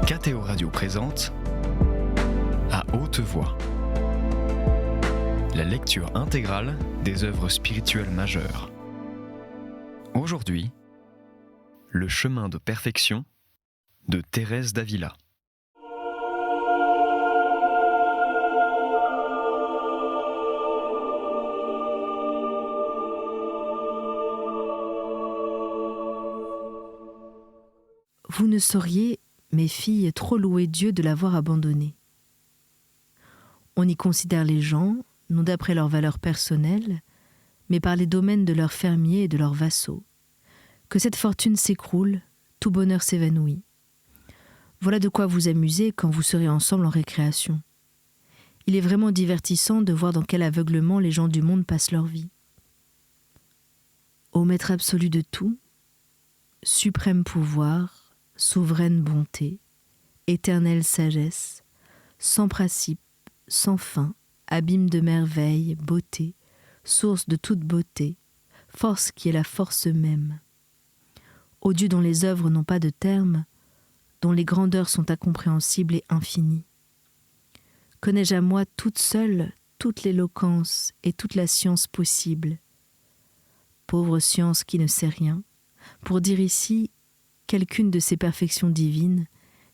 KTO Radio présente À haute voix, la lecture intégrale des œuvres spirituelles majeures. Aujourd'hui, Le chemin de perfection de Thérèse d'Avila. Vous ne sauriez, mes filles, trop louer Dieu de l'avoir abandonné. On y considère les gens, non d'après leurs valeurs personnelles, mais par les domaines de leurs fermiers et de leurs vassaux. Que cette fortune s'écroule, tout bonheur s'évanouit. Voilà de quoi vous amuser quand vous serez ensemble en récréation. Il est vraiment divertissant de voir dans quel aveuglement les gens du monde passent leur vie. Ô Maître absolu de tout, suprême pouvoir, souveraine bonté, éternelle sagesse, sans principe, sans fin, abîme de merveille, beauté, source de toute beauté, force qui est la force même. Ô Dieu dont les œuvres n'ont pas de terme, dont les grandeurs sont incompréhensibles et infinies. Connais-je à moi toute seule toute l'éloquence et toute la science possible. Pauvre science qui ne sait rien, pour dire ici quelqu'une de ces perfections divines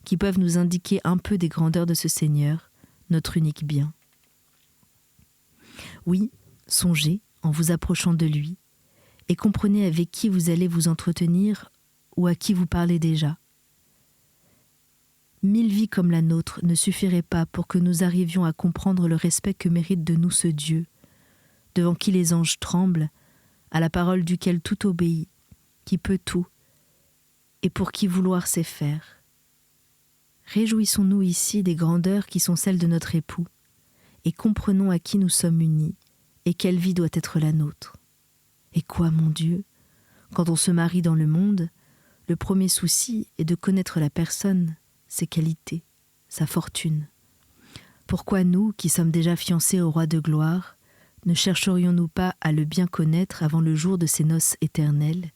qui peuvent nous indiquer un peu des grandeurs de ce Seigneur, notre unique bien. Oui, songez en vous approchant de lui et comprenez avec qui vous allez vous entretenir ou à qui vous parlez déjà. 1000 vies comme la nôtre ne suffiraient pas pour que nous arrivions à comprendre le respect que mérite de nous ce Dieu, devant qui les anges tremblent, à la parole duquel tout obéit, qui peut tout, et pour qui vouloir sait faire. Réjouissons-nous ici des grandeurs qui sont celles de notre époux, et comprenons à qui nous sommes unis, et quelle vie doit être la nôtre. Et quoi, mon Dieu, quand on se marie dans le monde, le premier souci est de connaître la personne, ses qualités, sa fortune. Pourquoi nous, qui sommes déjà fiancés au roi de gloire, ne chercherions-nous pas à le bien connaître avant le jour de ces noces éternelles,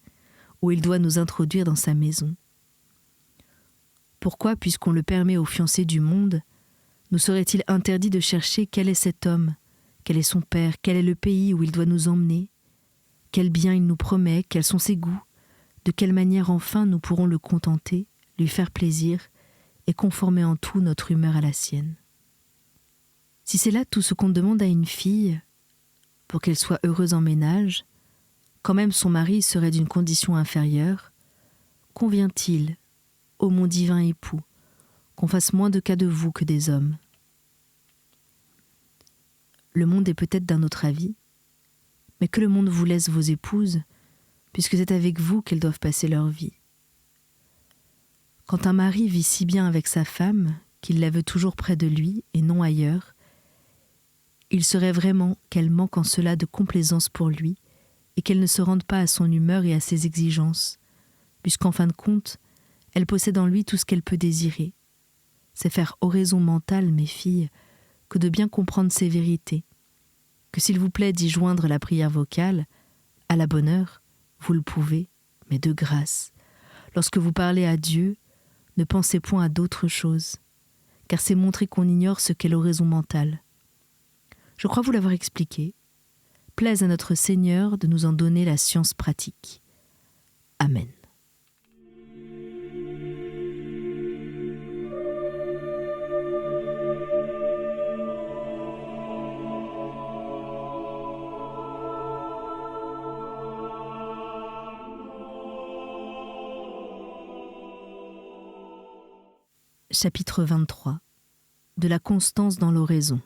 où il doit nous introduire dans sa maison? Pourquoi, puisqu'on le permet aux fiancés du monde, nous serait-il interdit de chercher quel est cet homme, quel est son père, quel est le pays où il doit nous emmener, quel bien il nous promet, quels sont ses goûts, de quelle manière enfin nous pourrons le contenter, lui faire plaisir et conformer en tout notre humeur à la sienne. Si c'est là tout ce qu'on demande à une fille, pour qu'elle soit heureuse en ménage, quand même son mari serait d'une condition inférieure, convient-il, ô mon divin époux, qu'on fasse moins de cas de vous que des hommes? Le monde est peut-être d'un autre avis, mais que le monde vous laisse vos épouses, puisque c'est avec vous qu'elles doivent passer leur vie. Quand un mari vit si bien avec sa femme, qu'il la veut toujours près de lui et non ailleurs, il serait vraiment qu'elle manque en cela de complaisance pour lui, et qu'elle ne se rende pas à son humeur et à ses exigences, puisqu'en fin de compte, elle possède en lui tout ce qu'elle peut désirer. C'est faire oraison mentale, mes filles, que de bien comprendre ces vérités, que s'il vous plaît d'y joindre la prière vocale, à la bonne heure, vous le pouvez, mais de grâce. Lorsque vous parlez à Dieu, ne pensez point à d'autres choses, car c'est montrer qu'on ignore ce qu'est l'oraison mentale. Je crois vous l'avoir expliqué. Plaise à notre Seigneur de nous en donner la science pratique. Amen. Chapitre 23. De la constance dans l'oraison.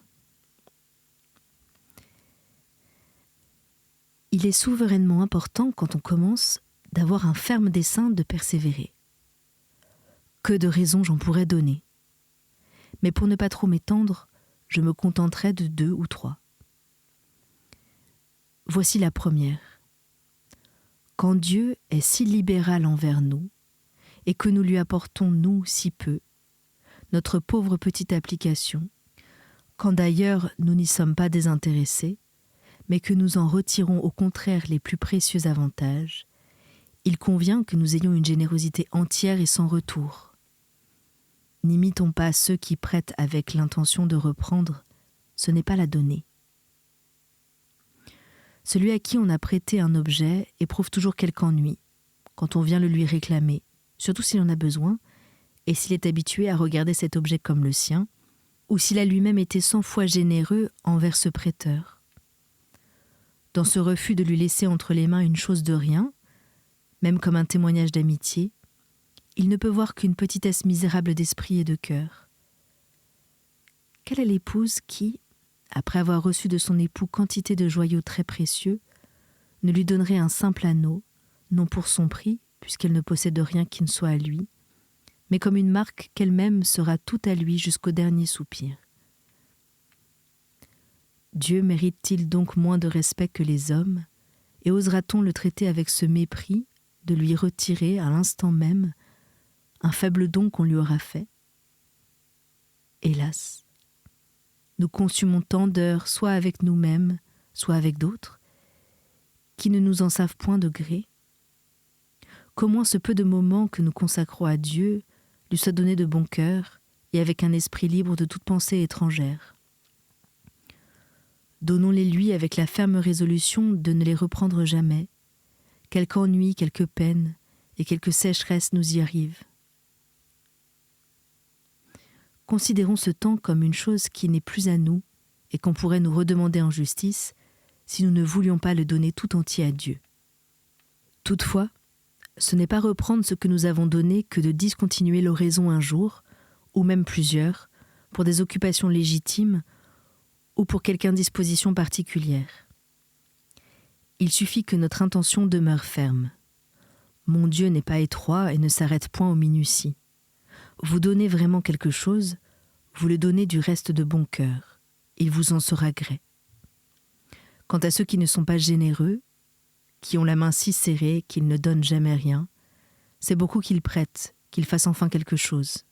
Il est souverainement important, quand on commence, d'avoir un ferme dessein de persévérer. Que de raisons j'en pourrais donner. Mais pour ne pas trop m'étendre, je me contenterai de 2 ou 3. Voici la première. Quand Dieu est si libéral envers nous, et que nous lui apportons, nous, si peu, notre pauvre petite application, quand d'ailleurs nous n'y sommes pas désintéressés, mais que nous en retirons au contraire les plus précieux avantages, il convient que nous ayons une générosité entière et sans retour. N'imitons pas ceux qui prêtent avec l'intention de reprendre, ce n'est pas la donner. Celui à qui on a prêté un objet éprouve toujours quelque ennui quand on vient le lui réclamer, surtout s'il en a besoin, et s'il est habitué à regarder cet objet comme le sien, ou s'il a lui-même été 100 fois généreux envers ce prêteur. Dans ce refus de lui laisser entre les mains une chose de rien, même comme un témoignage d'amitié, il ne peut voir qu'une petitesse misérable d'esprit et de cœur. Quelle est l'épouse qui, après avoir reçu de son époux quantité de joyaux très précieux, ne lui donnerait un simple anneau, non pour son prix, puisqu'elle ne possède rien qui ne soit à lui, mais comme une marque qu'elle-même sera toute à lui jusqu'au dernier soupir. Dieu mérite-t-il donc moins de respect que les hommes, et osera-t-on le traiter avec ce mépris, de lui retirer, à l'instant même, un faible don qu'on lui aura fait ? Hélas, nous consumons tant d'heures, soit avec nous-mêmes, soit avec d'autres, qui ne nous en savent point de gré. Qu'au moins ce peu de moments que nous consacrons à Dieu lui soit donné de bon cœur et avec un esprit libre de toute pensée étrangère. Donnons-les lui avec la ferme résolution de ne les reprendre jamais, quelque ennui, quelque peine et quelque sécheresse nous y arrive. Considérons ce temps comme une chose qui n'est plus à nous et qu'on pourrait nous redemander en justice si nous ne voulions pas le donner tout entier à Dieu. Toutefois, ce n'est pas reprendre ce que nous avons donné que de discontinuer l'oraison un jour, ou même plusieurs, pour des occupations légitimes ou pour quelque indisposition particulière. Il suffit que notre intention demeure ferme. Mon Dieu n'est pas étroit et ne s'arrête point aux minuties. Vous donnez vraiment quelque chose, vous le donnez du reste de bon cœur. Il vous en sera gré. Quant à ceux qui ne sont pas généreux, qui ont la main si serrée qu'ils ne donnent jamais rien, c'est beaucoup qu'ils prêtent, qu'ils fassent enfin quelque chose.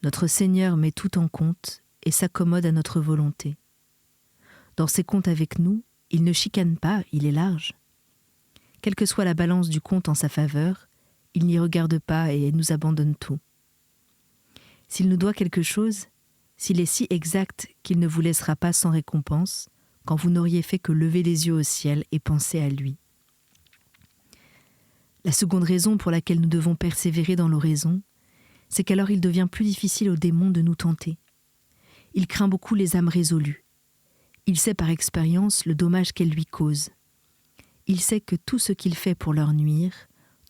Notre Seigneur met tout en compte et s'accommode à notre volonté. Dans ses comptes avec nous, il ne chicane pas, il est large. Quelle que soit la balance du compte en sa faveur, il n'y regarde pas et nous abandonne tout. S'il nous doit quelque chose, s'il est si exact qu'il ne vous laissera pas sans récompense, quand vous n'auriez fait que lever les yeux au ciel et penser à lui. La seconde raison pour laquelle nous devons persévérer dans l'oraison, c'est qu'alors il devient plus difficile au démon de nous tenter. Il craint beaucoup les âmes résolues. Il sait par expérience le dommage qu'elles lui causent. Il sait que tout ce qu'il fait pour leur nuire,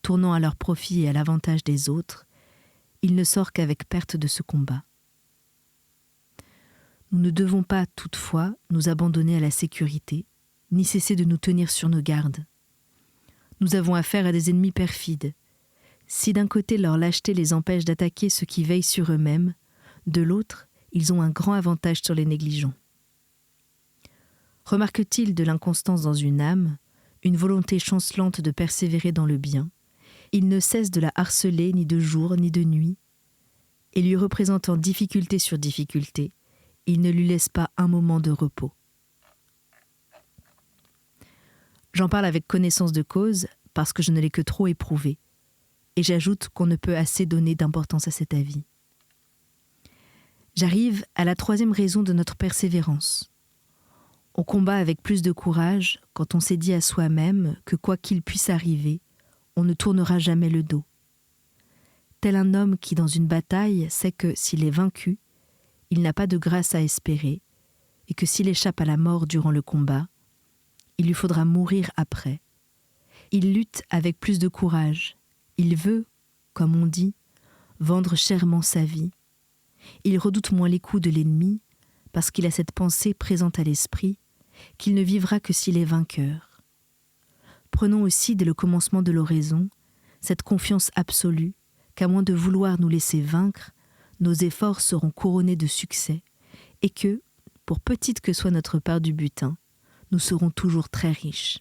tournant à leur profit et à l'avantage des autres, il ne sort qu'avec perte de ce combat. Nous ne devons pas, toutefois, nous abandonner à la sécurité, ni cesser de nous tenir sur nos gardes. Nous avons affaire à des ennemis perfides. Si d'un côté leur lâcheté les empêche d'attaquer ceux qui veillent sur eux-mêmes, de l'autre, ils ont un grand avantage sur les négligents. Remarque-t-il de l'inconstance dans une âme, une volonté chancelante de persévérer dans le bien, il ne cesse de la harceler ni de jour ni de nuit, et lui représentant difficulté sur difficulté, il ne lui laisse pas un moment de repos. J'en parle avec connaissance de cause parce que je ne l'ai que trop éprouvé, et j'ajoute qu'on ne peut assez donner d'importance à cet avis. J'arrive à la troisième raison de notre persévérance. On combat avec plus de courage quand on s'est dit à soi-même que quoi qu'il puisse arriver, on ne tournera jamais le dos. Tel un homme qui, dans une bataille, sait que s'il est vaincu, il n'a pas de grâce à espérer, et que s'il échappe à la mort durant le combat, il lui faudra mourir après. Il lutte avec plus de courage. Il veut, comme on dit, vendre chèrement sa vie. Il redoute moins les coups de l'ennemi, parce qu'il a cette pensée présente à l'esprit, qu'il ne vivra que s'il est vainqueur. Prenons aussi, dès le commencement de l'oraison, cette confiance absolue qu'à moins de vouloir nous laisser vaincre, nos efforts seront couronnés de succès et que, pour petite que soit notre part du butin, nous serons toujours très riches.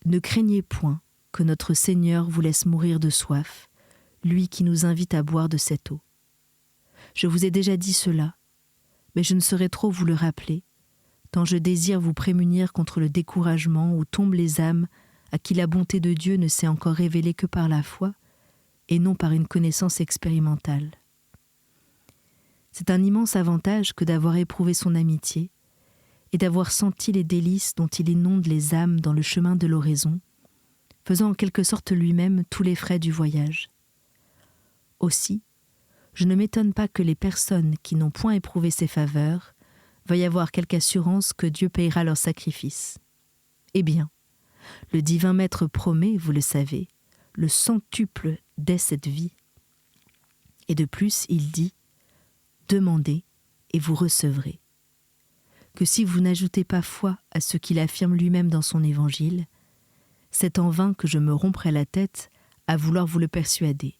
Ne craignez point que notre Seigneur vous laisse mourir de soif, lui qui nous invite à boire de cette eau. Je vous ai déjà dit cela, mais je ne saurais trop vous le rappeler, tant je désire vous prémunir contre le découragement où tombent les âmes à qui la bonté de Dieu ne s'est encore révélée que par la foi, et non par une connaissance expérimentale. C'est un immense avantage que d'avoir éprouvé son amitié et d'avoir senti les délices dont il inonde les âmes dans le chemin de l'oraison, faisant en quelque sorte lui-même tous les frais du voyage. Aussi, je ne m'étonne pas que les personnes qui n'ont point éprouvé ses faveurs veuillent avoir quelque assurance que Dieu payera leur sacrifice. Eh bien, le divin Maître promet, vous le savez, le centuple dès cette vie. Et de plus, il dit « Demandez et vous recevrez ». Que si vous n'ajoutez pas foi à ce qu'il affirme lui-même dans son évangile, c'est en vain que je me romprai la tête à vouloir vous le persuader.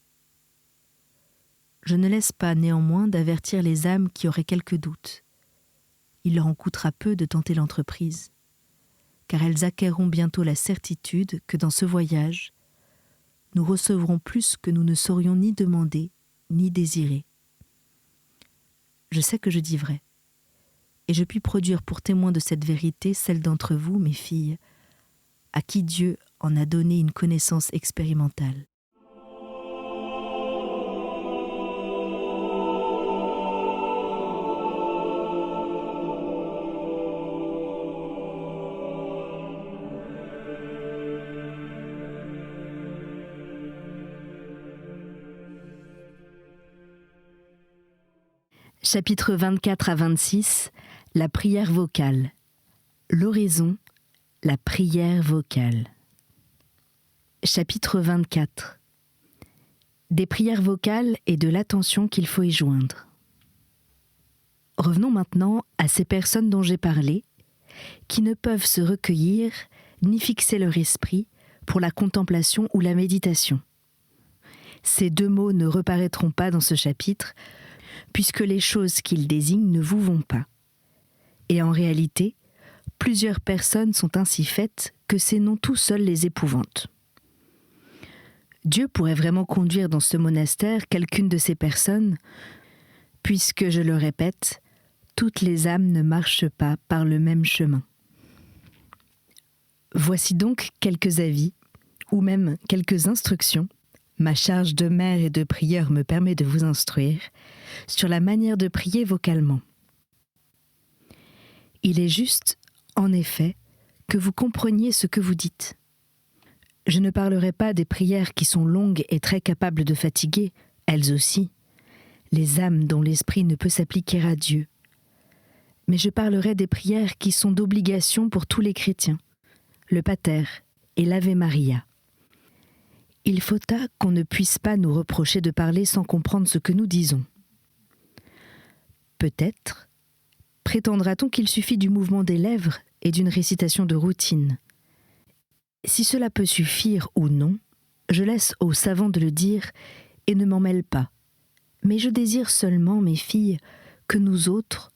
Je ne laisse pas néanmoins d'avertir les âmes qui auraient quelques doutes. Il leur en coûtera peu de tenter l'entreprise, car elles acquerront bientôt la certitude que dans ce voyage, nous recevrons plus que nous ne saurions ni demander, ni désirer. Je sais que je dis vrai, et je puis produire pour témoin de cette vérité celle d'entre vous, mes filles, à qui Dieu en a donné une connaissance expérimentale. Chapitres 24 à 26, la prière vocale. L'oraison, la prière vocale. Chapitre 24. Des prières vocales et de l'attention qu'il faut y joindre. Revenons maintenant à ces personnes dont j'ai parlé, qui ne peuvent se recueillir ni fixer leur esprit pour la contemplation ou la méditation. Ces deux mots ne reparaîtront pas dans ce chapitre, puisque les choses qu'ils désignent ne vous vont pas. Et en réalité, plusieurs personnes sont ainsi faites que ces noms tout seuls les épouvantent. Dieu pourrait vraiment conduire dans ce monastère quelqu'une de ces personnes, puisque, je le répète, toutes les âmes ne marchent pas par le même chemin. Voici donc quelques avis, ou même quelques instructions. Ma charge de mère et de prieur me permet de vous instruire sur la manière de prier vocalement. Il est juste, en effet, que vous compreniez ce que vous dites. Je ne parlerai pas des prières qui sont longues et très capables de fatiguer, elles aussi, les âmes dont l'esprit ne peut s'appliquer à Dieu. Mais je parlerai des prières qui sont d'obligation pour tous les chrétiens, le Pater et l'Ave Maria. Il faudra qu'on ne puisse pas nous reprocher de parler sans comprendre ce que nous disons. Peut-être prétendra-t-on qu'il suffit du mouvement des lèvres et d'une récitation de routine. Si cela peut suffire ou non, je laisse aux savants de le dire et ne m'en mêle pas. Mais je désire seulement, mes filles, que nous autres,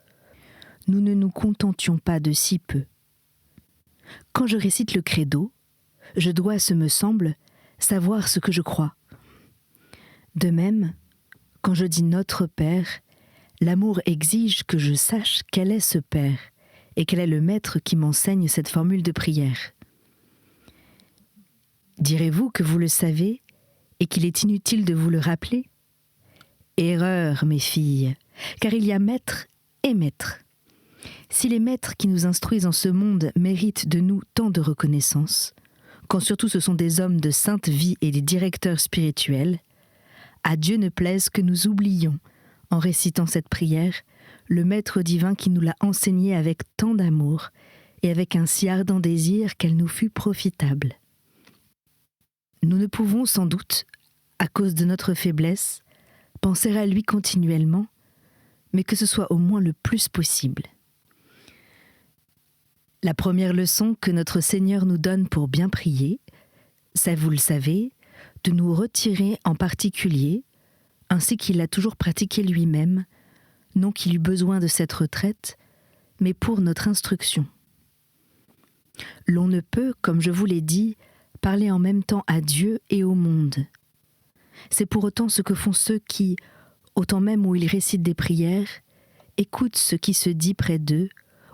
nous ne nous contentions pas de si peu. Quand je récite le credo, je dois, ce me semble, savoir ce que je crois. De même, quand je dis Notre Père, l'amour exige que je sache quel est ce Père et quel est le Maître qui m'enseigne cette formule de prière. Direz-vous que vous le savez et qu'il est inutile de vous le rappeler ? Erreur, mes filles, car il y a maître et maître. Si les maîtres qui nous instruisent en ce monde méritent de nous tant de reconnaissance, quand surtout ce sont des hommes de sainte vie et des directeurs spirituels, à Dieu ne plaise que nous oublions, en récitant cette prière, le Maître divin qui nous l'a enseignée avec tant d'amour et avec un si ardent désir qu'elle nous fut profitable. Nous ne pouvons sans doute, à cause de notre faiblesse, penser à lui continuellement, mais que ce soit au moins le plus possible. La première leçon que notre Seigneur nous donne pour bien prier, c'est, vous le savez, de nous retirer en particulier, ainsi qu'il l'a toujours pratiqué lui-même, non qu'il eût besoin de cette retraite, mais pour notre instruction. L'on ne peut, comme je vous l'ai dit, parler en même temps à Dieu et au monde. C'est pour autant ce que font ceux qui, au temps même où ils récitent des prières, écoutent ce qui se dit près d'eux,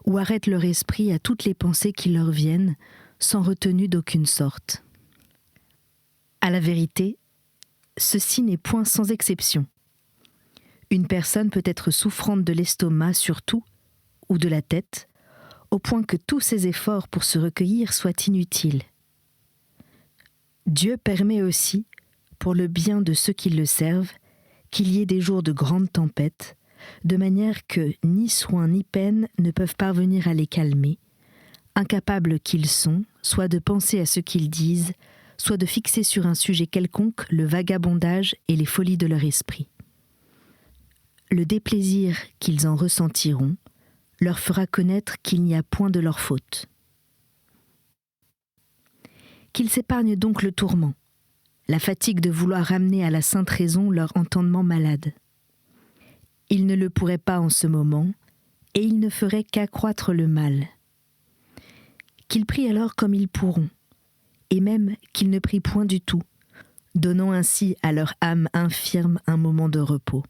ou arrêtent leur esprit à toutes les pensées qui leur viennent, sans retenue d'aucune sorte. À la vérité, ceci n'est point sans exception. Une personne peut être souffrante de l'estomac surtout, ou de la tête, au point que tous ses efforts pour se recueillir soient inutiles. Dieu permet aussi, pour le bien de ceux qui le servent, qu'il y ait des jours de grandes tempêtes, de manière que ni soin ni peine ne peuvent parvenir à les calmer, incapables qu'ils sont, soit de penser à ce qu'ils disent, soit de fixer sur un sujet quelconque le vagabondage et les folies de leur esprit. Le déplaisir qu'ils en ressentiront leur fera connaître qu'il n'y a point de leur faute. Qu'ils s'épargnent donc le tourment, la fatigue de vouloir ramener à la sainte raison leur entendement malade. Ils ne le pourraient pas en ce moment, et ils ne feraient qu'accroître le mal. Qu'ils prient alors comme ils pourront, et même qu'ils ne prient point du tout, donnant ainsi à leur âme infirme un moment de repos.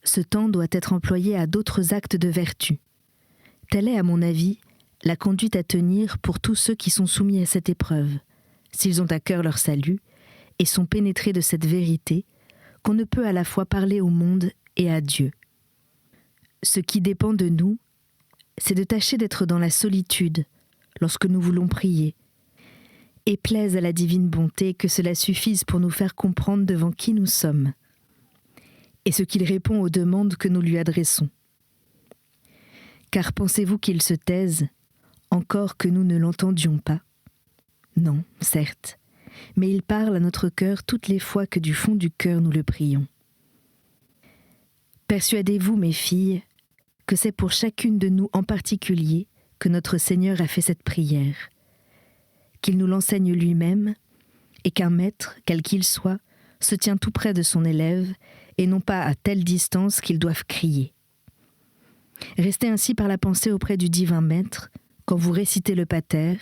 Ce temps doit être employé à d'autres actes de vertu. Telle est, à mon avis, la conduite à tenir pour tous ceux qui sont soumis à cette épreuve, s'ils ont à cœur leur salut et sont pénétrés de cette vérité, qu'on ne peut à la fois parler au monde et à Dieu. Ce qui dépend de nous, c'est de tâcher d'être dans la solitude lorsque nous voulons prier, et plaise à la divine bonté que cela suffise pour nous faire comprendre devant qui nous sommes, et ce qu'il répond aux demandes que nous lui adressons. Car pensez-vous qu'il se taise, encore que nous ne l'entendions pas ? Non, certes, mais il parle à notre cœur toutes les fois que du fond du cœur nous le prions. Persuadez-vous, mes filles, que c'est pour chacune de nous en particulier que notre Seigneur a fait cette prière, qu'il nous l'enseigne lui-même, et qu'un maître, quel qu'il soit, se tient tout près de son élève, et non pas à telle distance qu'ils doivent crier. Restez ainsi par la pensée auprès du divin maître, quand vous récitez le pater,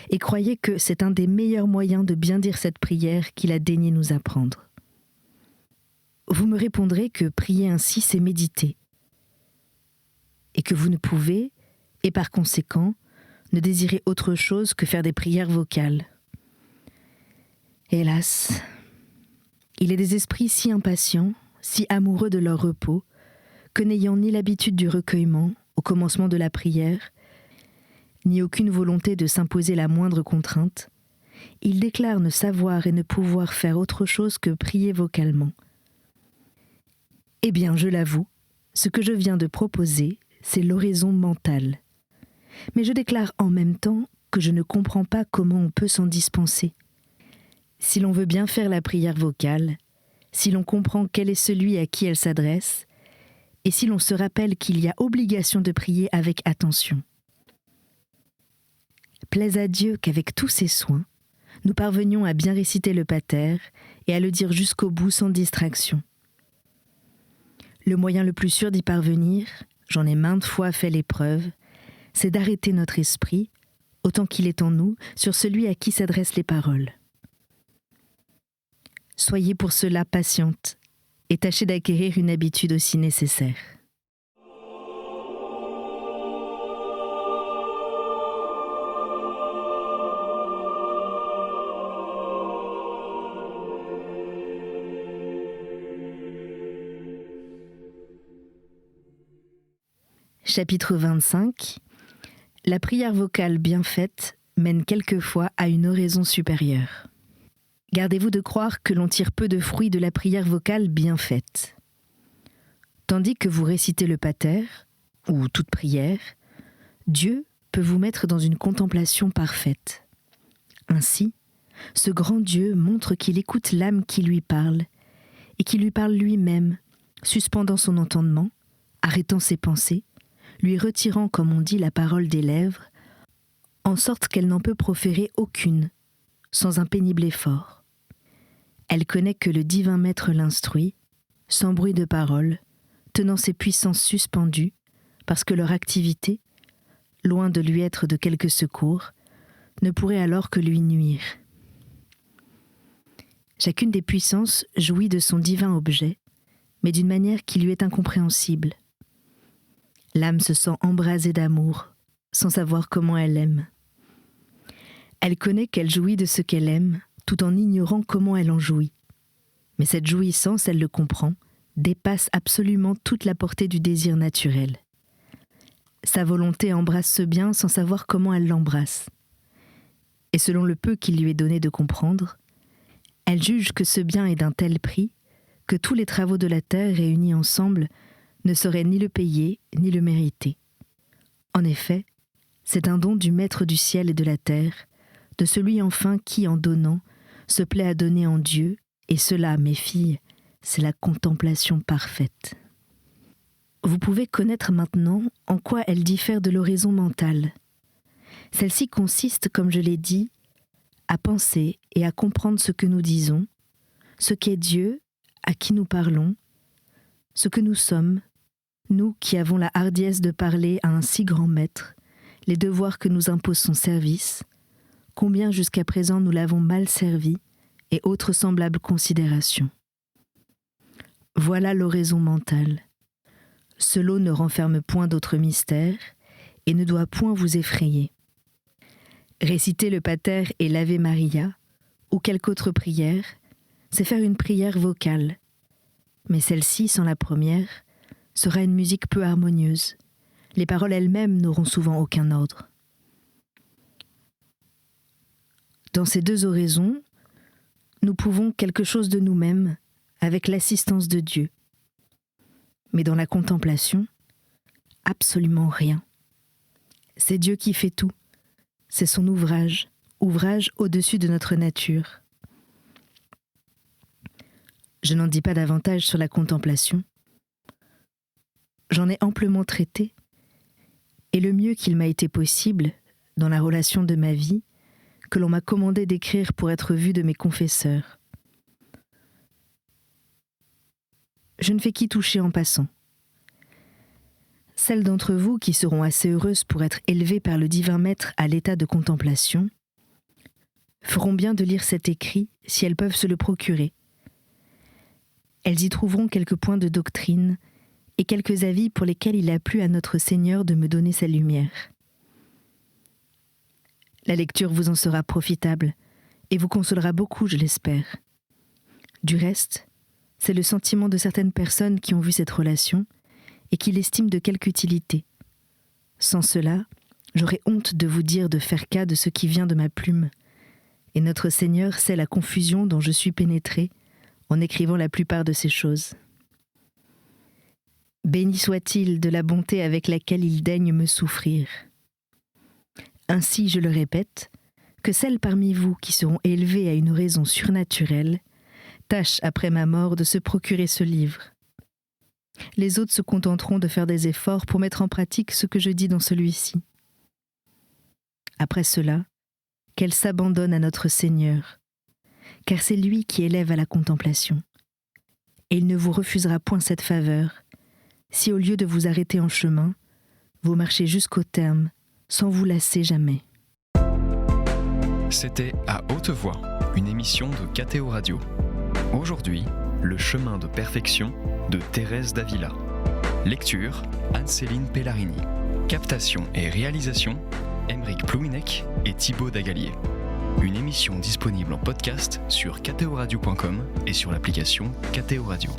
et croyez que c'est un des meilleurs moyens de bien dire cette prière qu'il a daigné nous apprendre. Vous me répondrez que prier ainsi, c'est méditer, et que vous ne pouvez, et par conséquent, ne désirez autre chose que faire des prières vocales. Hélas, il est des esprits si impatients, si amoureux de leur repos, que n'ayant ni l'habitude du recueillement au commencement de la prière, ni aucune volonté de s'imposer la moindre contrainte, ils déclarent ne savoir et ne pouvoir faire autre chose que prier vocalement. Eh bien, je l'avoue, ce que je viens de proposer, c'est l'oraison mentale. Mais je déclare en même temps que je ne comprends pas comment on peut s'en dispenser. Si l'on veut bien faire la prière vocale, si l'on comprend quel est celui à qui elle s'adresse, et si l'on se rappelle qu'il y a obligation de prier avec attention. Plaise à Dieu qu'avec tous ses soins, nous parvenions à bien réciter le pater et à le dire jusqu'au bout sans distraction. Le moyen le plus sûr d'y parvenir, j'en ai maintes fois fait l'épreuve, c'est d'arrêter notre esprit, autant qu'il est en nous, sur celui à qui s'adressent les paroles. Soyez pour cela patiente et tâchez d'acquérir une habitude aussi nécessaire. Chapitre 25. La prière vocale bien faite mène quelquefois à une oraison supérieure. Gardez-vous de croire que l'on tire peu de fruits de la prière vocale bien faite. Tandis que vous récitez le pater, ou toute prière, Dieu peut vous mettre dans une contemplation parfaite. Ainsi, ce grand Dieu montre qu'il écoute l'âme qui lui parle, et qui lui parle lui-même, suspendant son entendement, arrêtant ses pensées, lui retirant, comme on dit, la parole des lèvres, en sorte qu'elle n'en peut proférer aucune, sans un pénible effort. Elle connaît que le divin maître l'instruit, sans bruit de parole, tenant ses puissances suspendues, parce que leur activité, loin de lui être de quelque secours, ne pourrait alors que lui nuire. Chacune des puissances jouit de son divin objet, mais d'une manière qui lui est incompréhensible. L'âme se sent embrasée d'amour, sans savoir comment elle aime. Elle connaît qu'elle jouit de ce qu'elle aime, tout en ignorant comment elle en jouit. Mais cette jouissance, elle le comprend, dépasse absolument toute la portée du désir naturel. Sa volonté embrasse ce bien sans savoir comment elle l'embrasse. Et selon le peu qu'il lui est donné de comprendre, elle juge que ce bien est d'un tel prix que tous les travaux de la terre réunis ensemble ne sauraient ni le payer ni le mériter. En effet, c'est un don du Maître du ciel et de la terre, de celui enfin qui, en donnant, se plaît à donner en Dieu, et cela, mes filles, c'est la contemplation parfaite. Vous pouvez connaître maintenant en quoi elle diffère de l'oraison mentale. Celle-ci consiste, comme je l'ai dit, à penser et à comprendre ce que nous disons, ce qu'est Dieu, à qui nous parlons, ce que nous sommes, nous qui avons la hardiesse de parler à un si grand maître, les devoirs que nous impose son service, combien jusqu'à présent nous l'avons mal servi, et autres semblables considérations. Voilà l'oraison mentale. Ce lot ne renferme point d'autres mystères et ne doit point vous effrayer. Réciter le Pater et l'Ave Maria, ou quelque autre prière, c'est faire une prière vocale. Mais celle-ci, sans la première, sera une musique peu harmonieuse. Les paroles elles-mêmes n'auront souvent aucun ordre. Dans ces deux oraisons, nous pouvons quelque chose de nous-mêmes avec l'assistance de Dieu. Mais dans la contemplation, absolument rien. C'est Dieu qui fait tout. C'est son ouvrage au-dessus de notre nature. Je n'en dis pas davantage sur la contemplation. J'en ai amplement traité, et le mieux qu'il m'a été possible, dans la relation de ma vie, que l'on m'a commandé d'écrire pour être vu de mes confesseurs. Je ne fais qu'y toucher en passant. Celles d'entre vous qui seront assez heureuses pour être élevées par le divin maître à l'état de contemplation feront bien de lire cet écrit si elles peuvent se le procurer. Elles y trouveront quelques points de doctrine et quelques avis pour lesquels il a plu à notre Seigneur de me donner sa lumière. La lecture vous en sera profitable et vous consolera beaucoup, je l'espère. Du reste, c'est le sentiment de certaines personnes qui ont vu cette relation et qui l'estiment de quelque utilité. Sans cela, j'aurais honte de vous dire de faire cas de ce qui vient de ma plume, et notre Seigneur sait la confusion dont je suis pénétrée en écrivant la plupart de ces choses. Béni soit-il de la bonté avec laquelle il daigne me souffrir. Ainsi, je le répète, que celles parmi vous qui seront élevées à une raison surnaturelle tâchent après ma mort de se procurer ce livre. Les autres se contenteront de faire des efforts pour mettre en pratique ce que je dis dans celui-ci. Après cela, qu'elles s'abandonnent à notre Seigneur, car c'est lui qui élève à la contemplation. Et il ne vous refusera point cette faveur, si au lieu de vous arrêter en chemin, vous marchez jusqu'au terme, sans vous lasser jamais. C'était À haute voix, une émission de KTO Radio. Aujourd'hui, le chemin de perfection de Thérèse d'Avila. Lecture, Anne-Céline Pellarini. Captation et réalisation, Aymeric Plouinec et Thibaut Dagalier. Une émission disponible en podcast sur ktoradio.com et sur l'application KTO Radio.